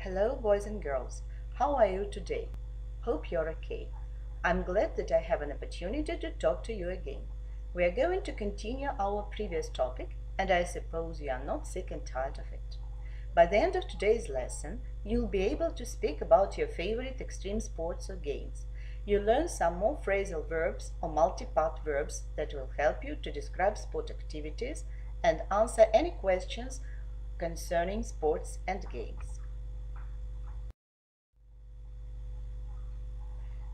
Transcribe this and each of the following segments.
Hello boys and girls, how are you today? Hope you're okay. I'm glad that I have an opportunity to talk to you again. We are going to continue our previous topic, and I suppose you are not sick and tired of it. By the end of today's lesson, you'll be able to speak about your favorite extreme sports or games. You'll learn some more phrasal verbs or multi-part verbs that will help you to describe sport activities and answer any questions concerning sports and games.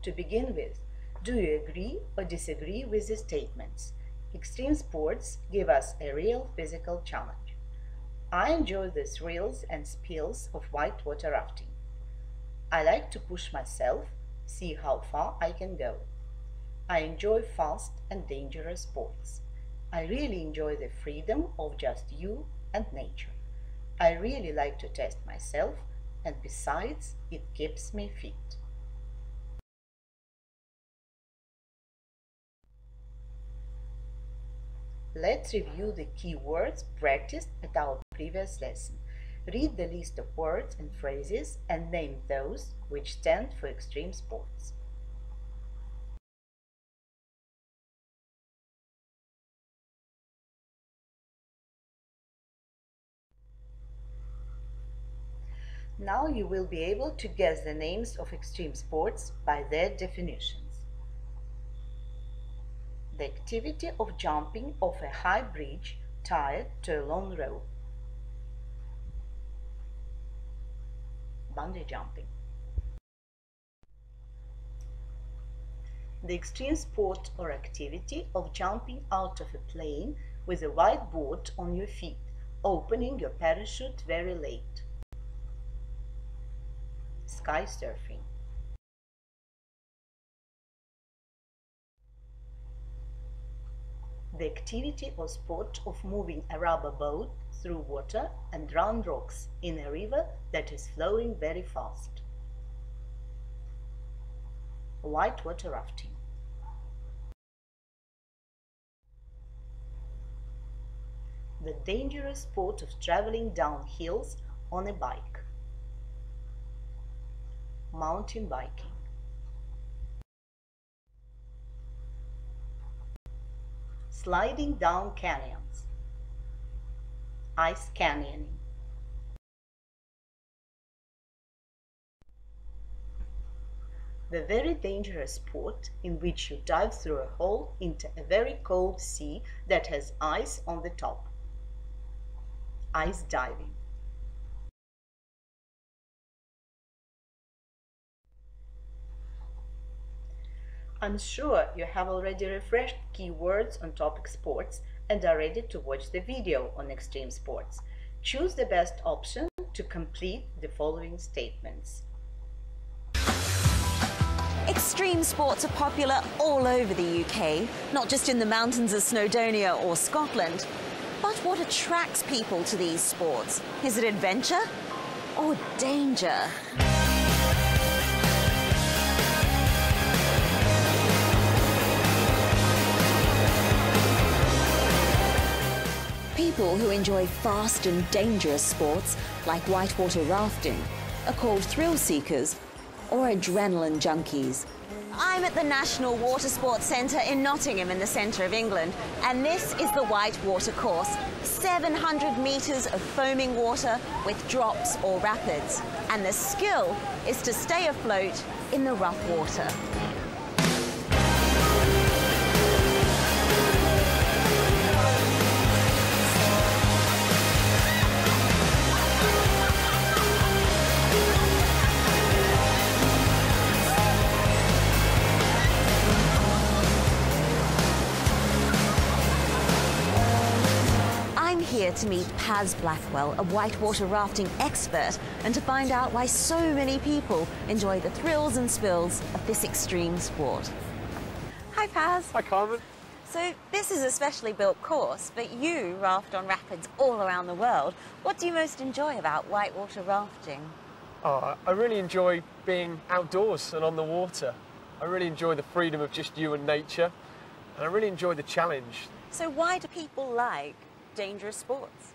To begin with, do you agree or disagree with the statements? Extreme sports give us a real physical challenge. I enjoy the thrills and spills of whitewater rafting. I like to push myself, see how far I can go. I enjoy fast and dangerous sports. I really enjoy the freedom of just you and nature. I really like to test myself, and besides, it keeps me fit. Let's review the key words practiced at our previous lesson. Read the list of words and phrases and name those which stand for extreme sports. Now you will be able to guess the names of extreme sports by their definitions. The activity of jumping off a high bridge tied to a long rope. Bungee jumping. The extreme sport or activity of jumping out of a plane with a white board on your feet, opening your parachute very late. Sky surfing. The activity or sport of moving a rubber boat through water and round rocks in a river that is flowing very fast. Whitewater rafting. The dangerous sport of traveling down hills on a bike. Mountain biking. Sliding down canyons. Ice canyoning. The very dangerous sport in which you dive through a hole into a very cold sea that has ice on the top. Ice diving. I'm sure you have already refreshed keywords on topic sports and are ready to watch the video on extreme sports. Choose the best option to complete the following statements. Extreme sports are popular all over the UK, not just in the mountains of Snowdonia or Scotland. But what attracts people to these sports? Is it adventure or danger? People who enjoy fast and dangerous sports, like whitewater rafting, are called thrill seekers or adrenaline junkies. I'm at the National Water Sports Centre in Nottingham in the centre of England, and this is the whitewater course. 700 metres of foaming water with drops or rapids. And the skill is to stay afloat in the rough water. Here to meet Paz Blackwell, a whitewater rafting expert, and to find out why so many people enjoy the thrills and spills of this extreme sport. Hi Paz. Hi Carmen. So this is a specially built course, but you raft on rapids all around the world. What do you most enjoy about whitewater rafting? Oh, I really enjoy being outdoors and on the water. I really enjoy the freedom of just you and nature, and I really enjoy the challenge. So why do people like dangerous sports?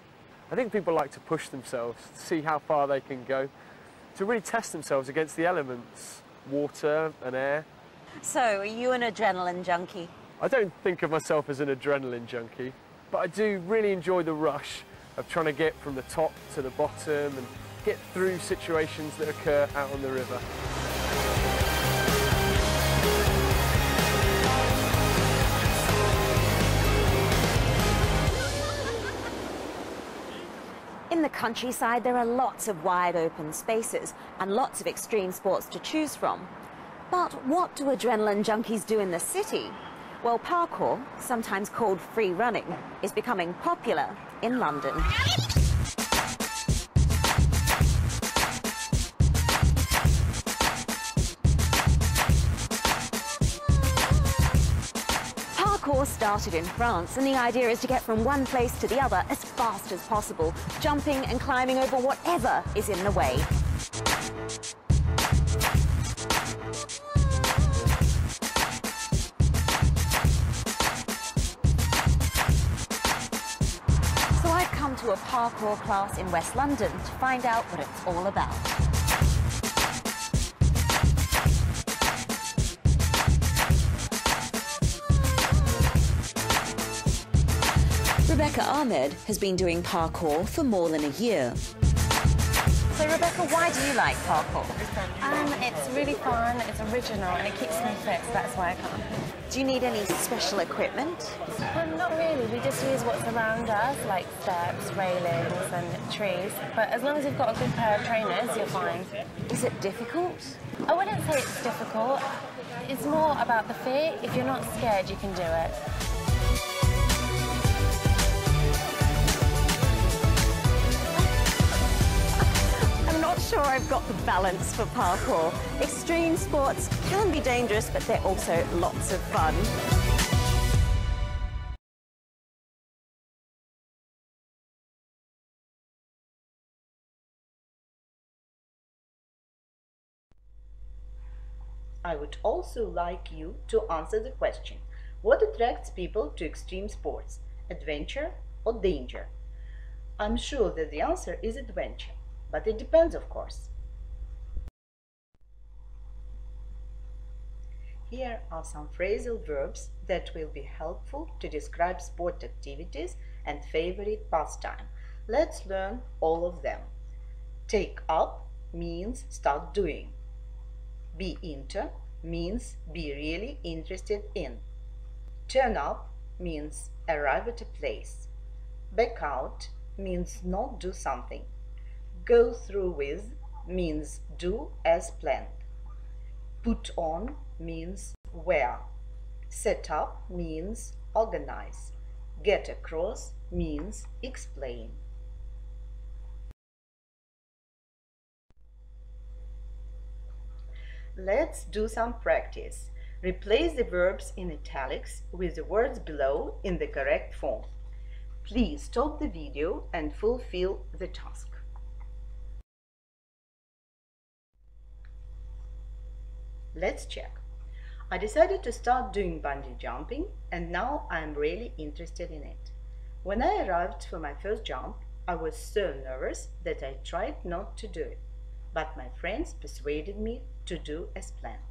I think people like to push themselves, see how far they can go. to really test themselves against the elements, water and air. So, are you an adrenaline junkie? I don't think of myself as an adrenaline junkie, but I do really enjoy the rush of trying to get from the top to the bottom and get through situations that occur out on the river. In the countryside, there are lots of wide open spaces and lots of extreme sports to choose from. But what do adrenaline junkies do in the city? Well, parkour, sometimes called free running, is becoming popular in London. Parkour started in France, and the idea is to get from one place to the other as fast as possible, jumping and climbing over whatever is in the way. So I've come to a parkour class in West London to find out what it's all about. Rebecca Ahmed has been doing parkour for more than a year. So Rebecca, why do you like parkour? It's really fun, it's original, and it keeps me fit, so that's why I come. Do you need any special equipment? Not really, we just use what's around us, like steps, railings and trees. But as long as you've got a good pair of trainers, you're fine. Is it difficult? I wouldn't say it's difficult. It's more about the fear. If you're not scared, you can do it. I'm not sure I've got the balance for parkour. Extreme sports can be dangerous, but they're also lots of fun. I would also like you to answer the question, what attracts people to extreme sports, adventure or danger? I'm sure that the answer is adventure, but it depends, of course. Here are some phrasal verbs that will be helpful to describe sport activities and favorite pastime. Let's learn all of them. Take up means start doing. Be into means be really interested in. Turn up means arrive at a place. Back out means not do something. Go through with means do as planned. Put on means wear. Set up means organize. Get across means explain. Let's do some practice. Replace the verbs in italics with the words below in the correct form. Please stop the video and fulfill the task. Let's check. I decided to start doing bungee jumping, and now I am really interested in it. When I arrived for my first jump, I was so nervous that I tried not to do it, but my friends persuaded me to do as planned.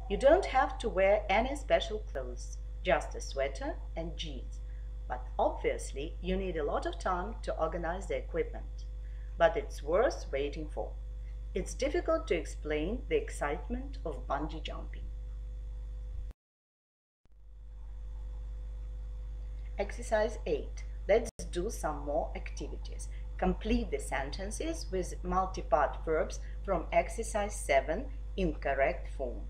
You don't have to wear any special clothes, just a sweater and jeans. But obviously you need a lot of time to organize the equipment. But it's worth waiting for. It's difficult to explain the excitement of bungee jumping. Exercise 8. Let's do some more activities. Complete the sentences with multi-part verbs from exercise 7 in correct form.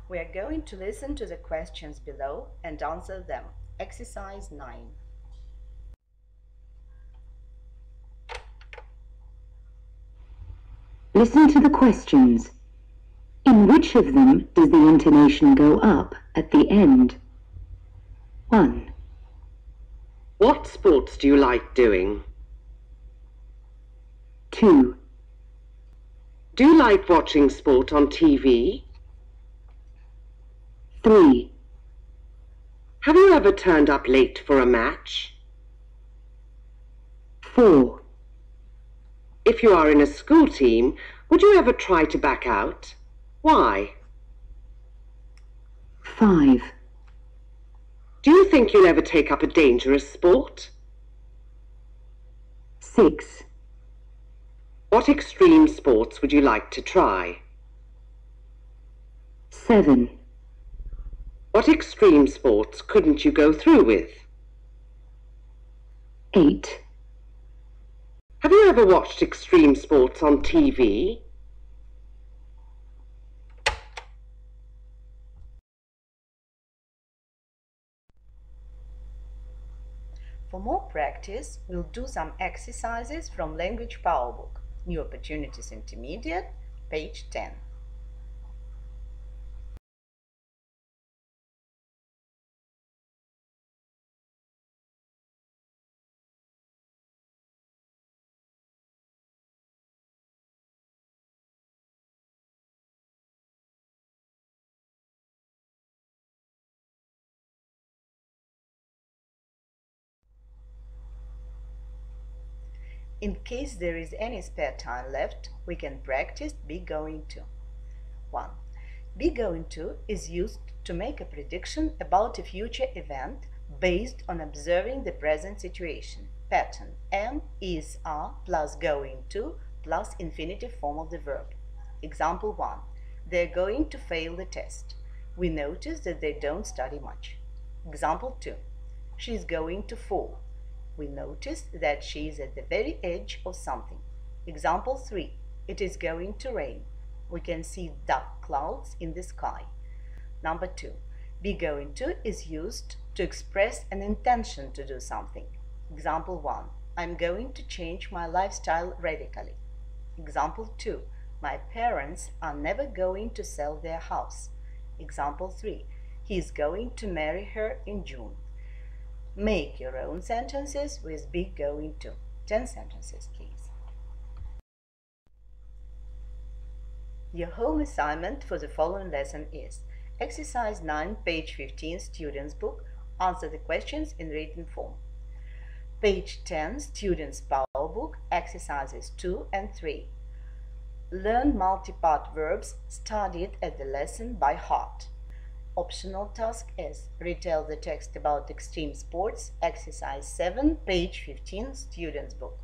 We are going to listen to the questions below and answer them. Exercise 9. Listen to the questions. In which of them does the intonation go up at the end? 1. What sports do you like doing? 2. Do you like watching sport on TV? 3, Have you ever turned up late for a match? 4, If you are in a school team, would you ever try to back out? Why? 5, Do you think you'll ever take up a dangerous sport? 6, What extreme sports would you like to try? 7, What extreme sports couldn't you go through with? 8, Have you ever watched extreme sports on TV? For more practice, we'll do some exercises from Language Power Book, New Opportunities Intermediate, page 10. In case there is any spare time left, we can practice be going to. 1. Be going to is used to make a prediction about a future event based on observing the present situation. Pattern: am, is, are plus going to plus infinitive form of the verb. Example 1. They're going to fail the test. We notice that they don't study much. Example 2. She's going to fall. We notice that she is at the very edge of something. Example 3. It is going to rain. We can see dark clouds in the sky. Number 2. Be going to is used to express an intention to do something. Example 1. I'm going to change my lifestyle radically. Example 2. My parents are never going to sell their house. Example 3. He is going to marry her in June. Make your own sentences with be going to. 10 sentences, please. Your home assignment for the following lesson is Exercise 9, page 15, Student's Book. Answer the questions in written form. Page 10, Student's Power Book, Exercises 2 and 3. Learn multi-part verbs studied at the lesson by heart. Optional task is retell the text about extreme sports, exercise 7, page 15, Student's Book.